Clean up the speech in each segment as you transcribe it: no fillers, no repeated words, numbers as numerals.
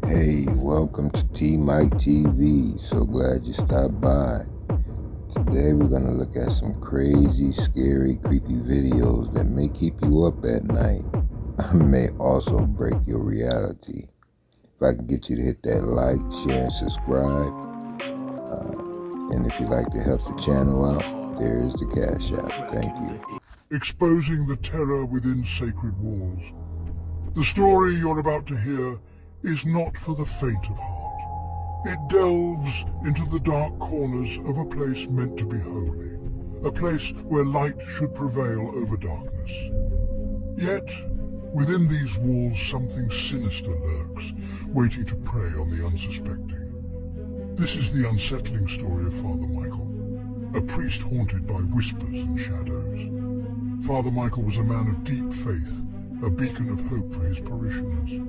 Hey, welcome to T Mike TV. So glad you stopped by. Today we're going to look at some crazy, scary, creepy videos that may keep you up at night, may also break your reality. If I can get you to hit that like, share, and subscribe, and if you'd like to help the channel out, there's the Cash App. Thank you. Exposing the terror within sacred walls. The story you're about to hear is not for the faint of heart. It delves into the dark corners of a place meant to be holy, a place where light should prevail over darkness. Yet, within these walls something sinister lurks, waiting to prey on the unsuspecting. This is the unsettling story of Father Michael, a priest haunted by whispers and shadows. Father Michael was a man of deep faith, a beacon of hope for his parishioners.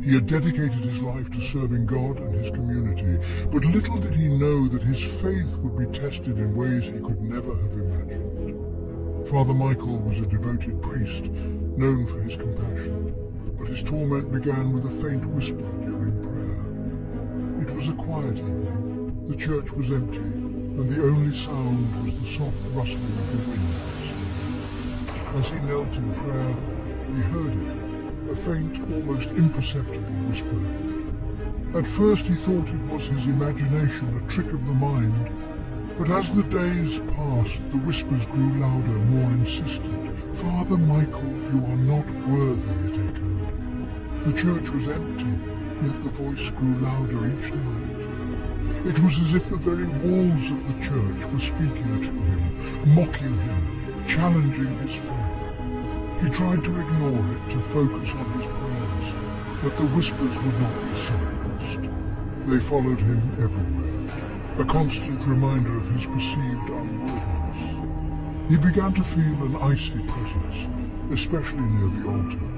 He had dedicated his life to serving God and his community, but little did he know that his faith would be tested in ways he could never have imagined. Father Michael was a devoted priest, known for his compassion, but his torment began with a faint whisper during prayer. It was a quiet evening. The church was empty, and the only sound was the soft rustling of the wind outside. As he knelt in prayer, he heard it, a faint, almost imperceptible whisper. At first he thought it was his imagination, a trick of the mind, but as the days passed, the whispers grew louder, more insistent. "Father Michael, you are not worthy," it echoed. The church was empty, yet the voice grew louder each night. It was as if the very walls of the church were speaking to him, mocking him, challenging his faith. He tried to ignore it, to focus on his prayers, but the whispers would not be silenced. They followed him everywhere, a constant reminder of his perceived unworthiness. He began to feel an icy presence, especially near the altar.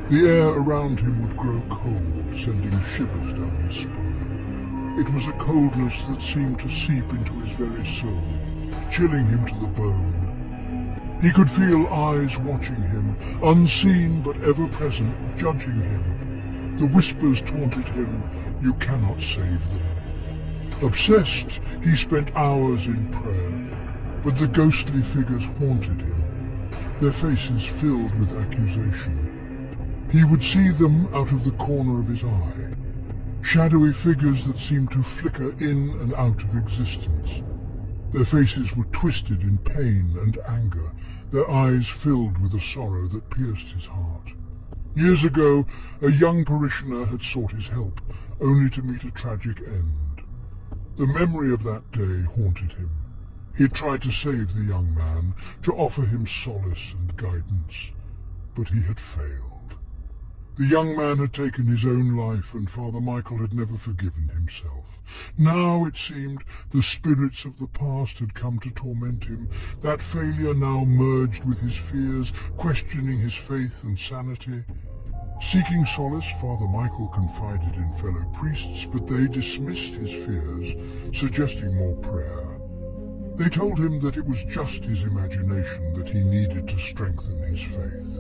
The air around him would grow cold, sending shivers down his spine. It was a coldness that seemed to seep into his very soul, chilling him to the bone. He could feel eyes watching him, unseen but ever present, judging him. The whispers taunted him, "You cannot save them." Obsessed, he spent hours in prayer, but the ghostly figures haunted him, their faces filled with accusation. He would see them out of the corner of his eye, shadowy figures that seemed to flicker in and out of existence. Their faces were twisted in pain and anger, their eyes filled with a sorrow that pierced his heart. Years ago, a young parishioner had sought his help, only to meet a tragic end. The memory of that day haunted him. He had tried to save the young man, to offer him solace and guidance, but he had failed. The young man had taken his own life, and Father Michael had never forgiven himself. Now, it seemed, the spirits of the past had come to torment him. That failure now merged with his fears, questioning his faith and sanity. Seeking solace, Father Michael confided in fellow priests, but they dismissed his fears, suggesting more prayer. They told him that it was just his imagination, that he needed to strengthen his faith.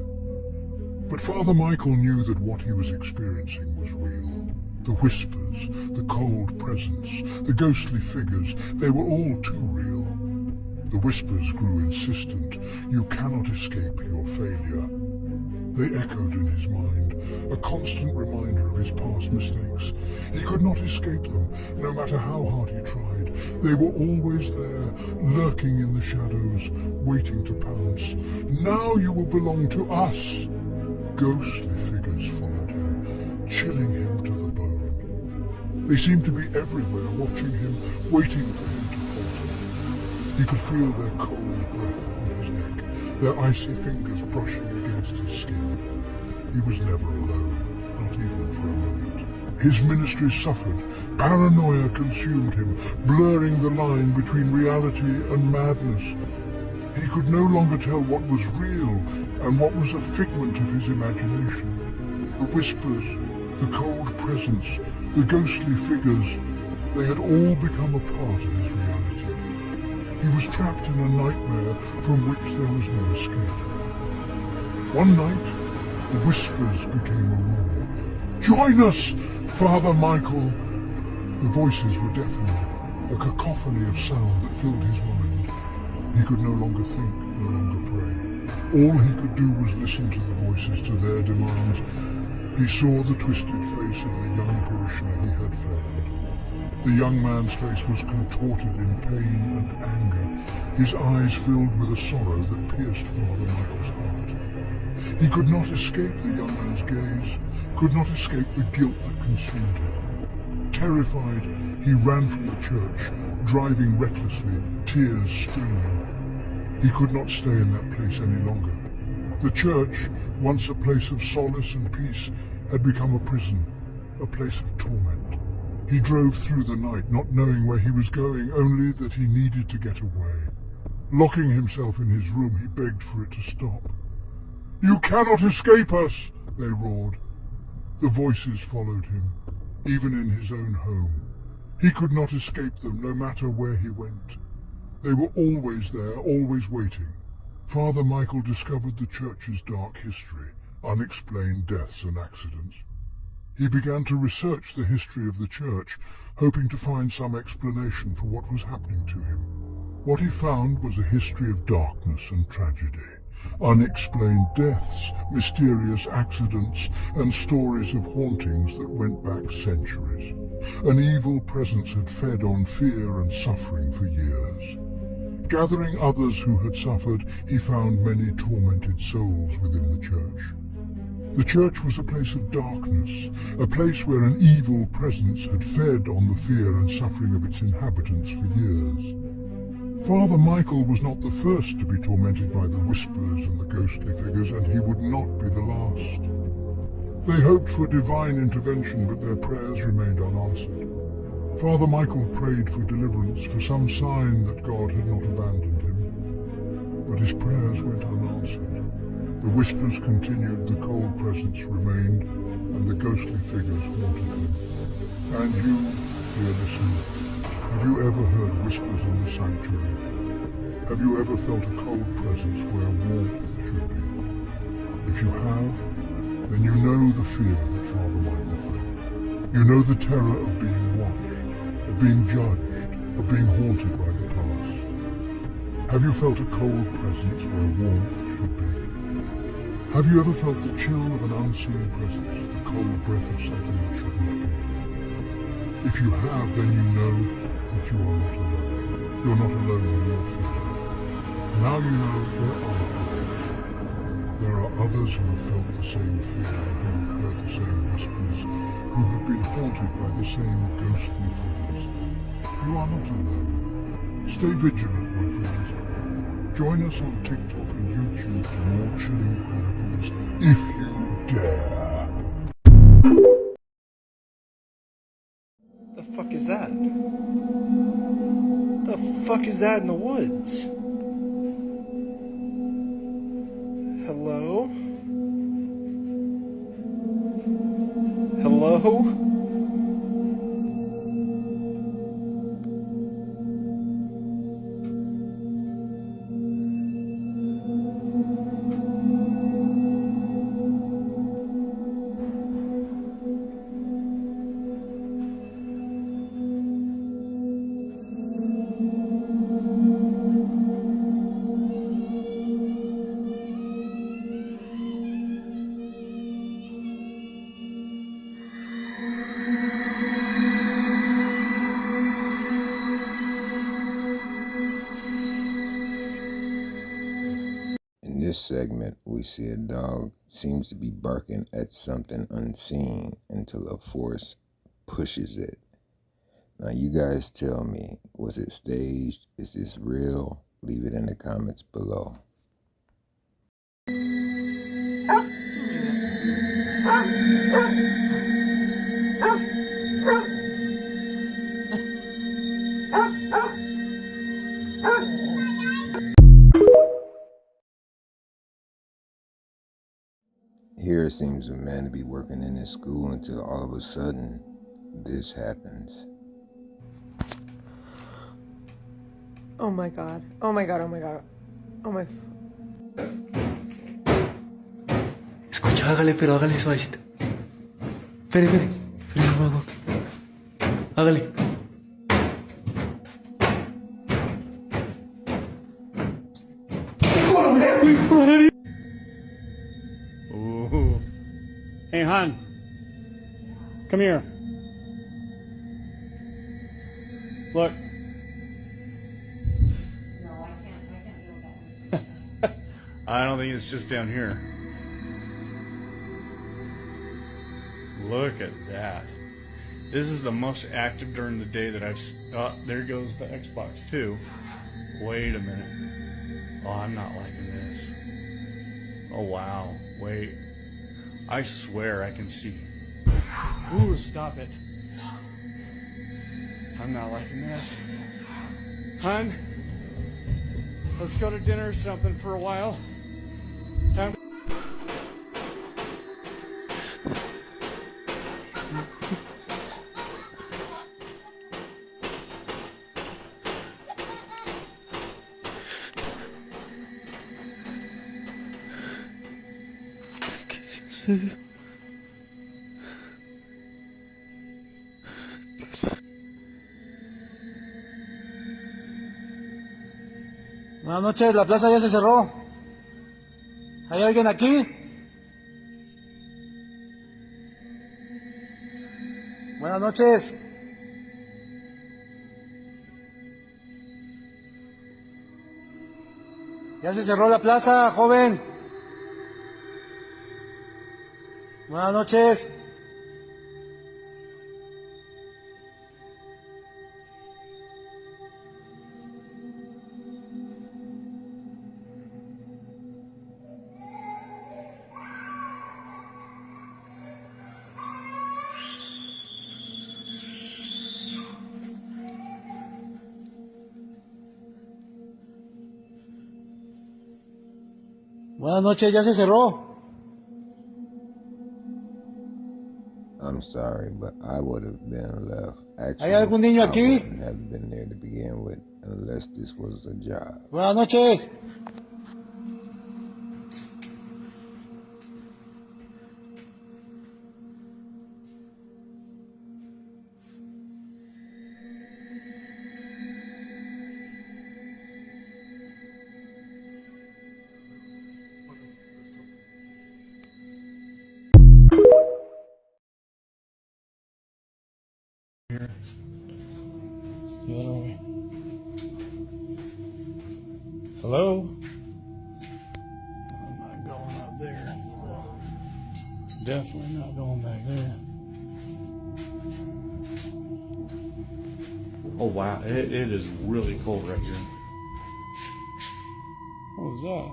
But Father Michael knew that what he was experiencing was real. The whispers, the cold presence, the ghostly figures, they were all too real. The whispers grew insistent. "You cannot escape your failure." They echoed in his mind, a constant reminder of his past mistakes. He could not escape them, no matter how hard he tried. They were always there, lurking in the shadows, waiting to pounce. "Now you will belong to us." Ghostly figures followed him, chilling him to the bone. They seemed to be everywhere, watching him, waiting for him to falter. He could feel their cold breath on his neck, their icy fingers brushing against his skin. He was never alone, not even for a moment. His ministry suffered. Paranoia consumed him, blurring the line between reality and madness. He could no longer tell what was real and what was a figment of his imagination. The whispers, the cold presence, the ghostly figures, they had all become a part of his reality. He was trapped in a nightmare from which there was no escape. One night, the whispers became a roar, Join us, Father Michael! The voices were deafening, a cacophony of sound that filled his mind. He could no longer think, no longer pray. All he could do was listen to the voices, to their demands. He saw the twisted face of the young parishioner he had failed. The young man's face was contorted in pain and anger, his eyes filled with a sorrow that pierced Father Michael's heart. He could not escape the young man's gaze, could not escape the guilt that consumed him. Terrified, he ran from the church, driving recklessly, tears streaming. He could not stay in that place any longer. The church, once a place of solace and peace, had become a prison, a place of torment. He drove through the night, not knowing where he was going, only that he needed to get away. Locking himself in his room, he begged for it to stop. "You cannot escape us!" they roared. The voices followed him, even in his own home. He could not escape them, no matter where he went. They were always there, always waiting. Father Michael discovered the church's dark history, unexplained deaths and accidents. He began to research the history of the church, hoping to find some explanation for what was happening to him. What he found was a history of darkness and tragedy, unexplained deaths, mysterious accidents, and stories of hauntings that went back centuries. An evil presence had fed on fear and suffering for years. Gathering others who had suffered, he found many tormented souls within the church. The church was a place of darkness, a place where an evil presence had fed on the fear and suffering of its inhabitants for years. Father Michael was not the first to be tormented by the whispers and the ghostly figures, and he would not be the last. They hoped for divine intervention, but their prayers remained unanswered. Father Michael prayed for deliverance, for some sign that God had not abandoned him. But his prayers went unanswered. The whispers continued, the cold presence remained, and the ghostly figures haunted him. And you, dear listener, have you ever heard whispers in the sanctuary? Have you ever felt a cold presence where warmth should be? If you have, then you know the fear that Father Michael felt. You know the terror of being watched, of being judged, of being haunted by the past. Have you felt a cold presence where warmth should be? Have you ever felt the chill of an unseen presence, the cold breath of something that should not be? If you have, then you know that you are not alone. You're not alone in your fear. Now you know there are others. There are others who have felt the same fear, who have heard the same whispers, who have been haunted by the same ghostly figures. You are not alone. Stay vigilant, my friends. Join us on TikTok and YouTube for more chilling chronicles, if you dare. The fuck is that? The fuck is that in the woods? Hello? Hello? In this segment, we see a dog seems to be barking at something unseen until a force pushes it. Now, you guys tell me, was it staged? Is this real? Leave it in the comments below. Here it seems a man to be working in his school until all of a sudden, this happens. Oh my god. Oh my god, oh my god. Oh my... Escucha, hágale, pero hágale suavecito. Espere, mamá. Hágale. Ooh. Hey, hon. Come here. Look. No, I can't do that. I don't think it's just down here. Look at that. This is the most active during the day that I've... there goes the Xbox too. Wait a minute. Oh, I'm not liking this. Oh, wow. Wait. I swear I can see. Ooh, stop it. I'm not liking that. Hun, let's go to dinner or something for a while. Time. Buenas noches, la plaza ya se cerró. ¿Hay alguien aquí? Buenas noches. Ya se cerró la plaza, joven. Buenas noches. Buenas noches, ya se cerró. I'm sorry, but I would have been left. Actually, ¿Hay algún niño I aquí? wouldn't have been there to begin with unless this was a job. Buenas noches. Hello? I'm not going up there. Definitely not going back there. Oh wow, it is really cold right here. What was that?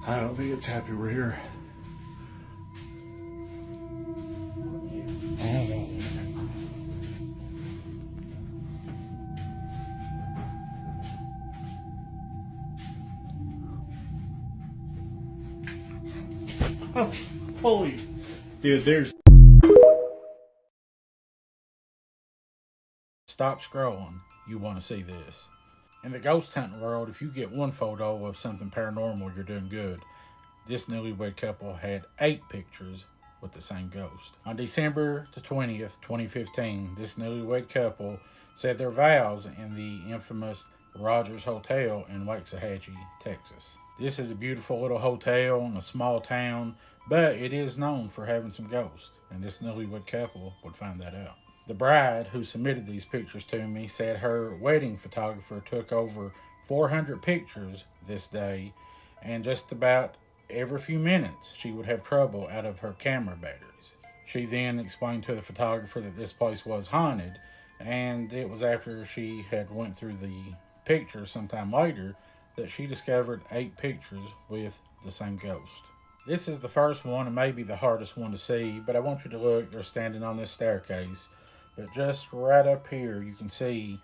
I don't think it's happy we're here. I don't know. Oh, holy. Dude, there's... Stop scrolling. You want to see this. In the ghost hunting world, if you get one photo of something paranormal, you're doing good. This newlywed couple had 8 pictures with the same ghost. On December the 20th, 2015, this newlywed couple said their vows in the infamous Rogers Hotel in Waxahachie, Texas. This is a beautiful little hotel in a small town, but it is known for having some ghosts, and this newlywed couple would find that out. The bride who submitted these pictures to me said her wedding photographer took over 400 pictures this day, and just about every few minutes she would have trouble out of her camera batteries. She then explained to the photographer that this place was haunted, and it was after she had went through the pictures sometime later that she discovered 8 pictures with the same ghost. This is the first one and maybe the hardest one to see, but I want you to look. You're standing on this staircase, but just right up here you can see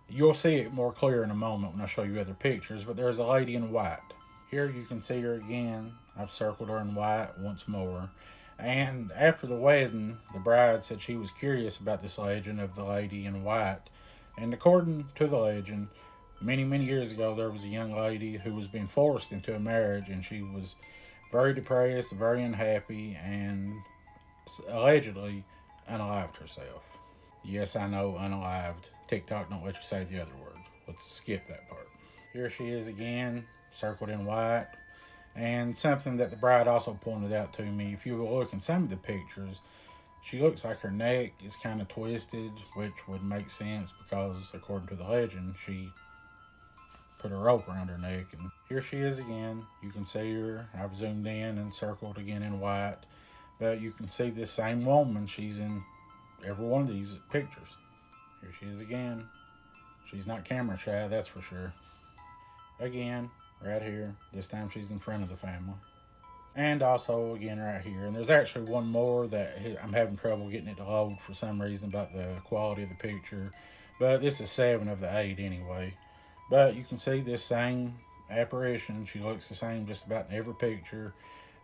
You'll see it more clear in a moment when I show you other pictures, but there's a lady in white. Here you can see her again. I've circled her in white once more. And after the wedding, the bride said she was curious about this legend of the lady in white. And according to the legend, many, many years ago, there was a young lady who was being forced into a marriage, and she was very depressed, very unhappy, and allegedly unalived herself. Yes, I know, unalived. TikTok don't let you say the other word. Let's skip that part. Here she is again, circled in white. And something that the bride also pointed out to me, if you look in some of the pictures, she looks like her neck is kind of twisted, which would make sense because, according to the legend, she put a rope around her neck. And here she is again. You can see her. I've zoomed in and circled again in white. But you can see this same woman. She's in every one of these pictures. Here she is again. She's not camera shy, that's for sure. Again, right here. This time she's in front of the family. And also again right here. And there's actually one more that I'm having trouble getting it to load for some reason about the quality of the picture. But this is 7 of the 8 anyway. But you can see this same apparition. She looks the same just about in every picture.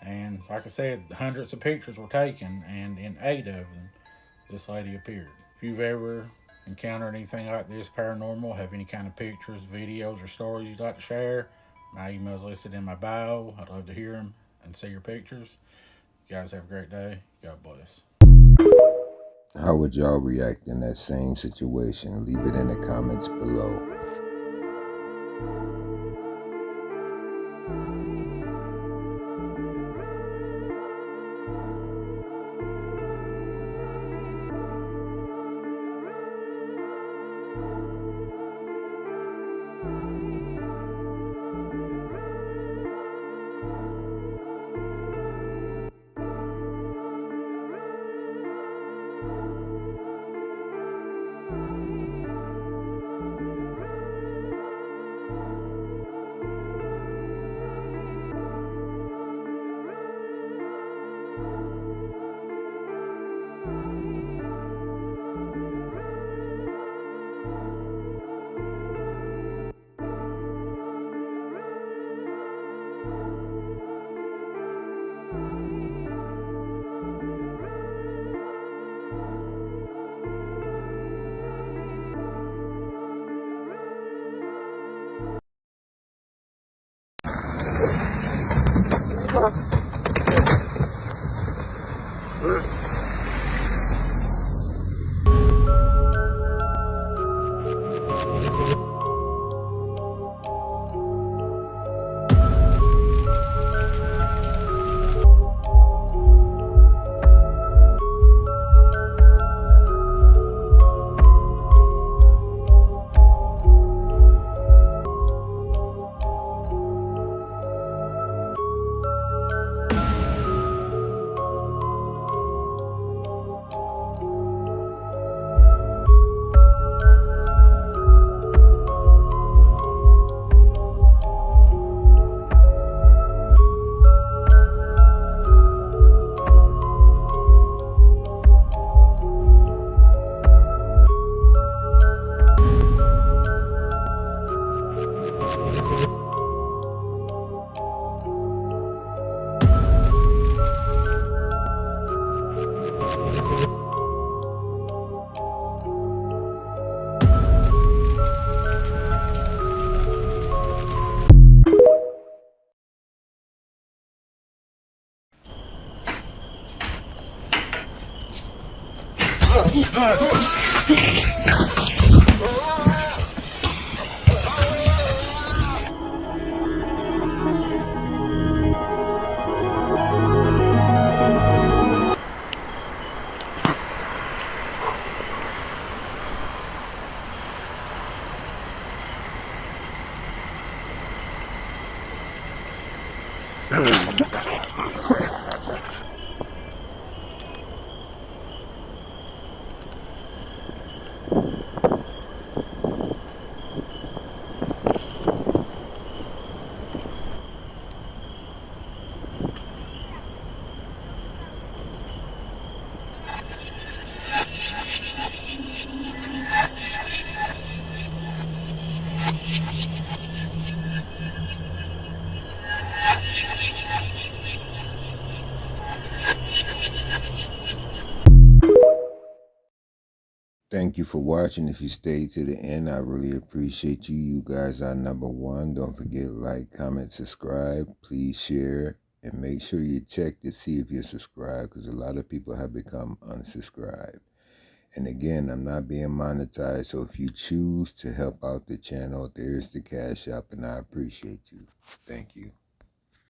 And like I said, hundreds of pictures were taken, and in 8 of them, this lady appeared. If you've ever encountered anything like this paranormal, have any kind of pictures, videos, or stories you'd like to share, my email is listed in my bio. I'd love to hear them and see your pictures. You guys have a great day. God bless. How would y'all react in that same situation? Leave it in the comments below. Thank you for watching. If you stayed to the end, I really appreciate you. You guys are number one. Don't forget, like, comment, subscribe. Please share. And make sure you check to see if you're subscribed, because a lot of people have become unsubscribed. And again, I'm not being monetized, so if you choose to help out the channel, there's the Cash App, and I appreciate you. Thank you.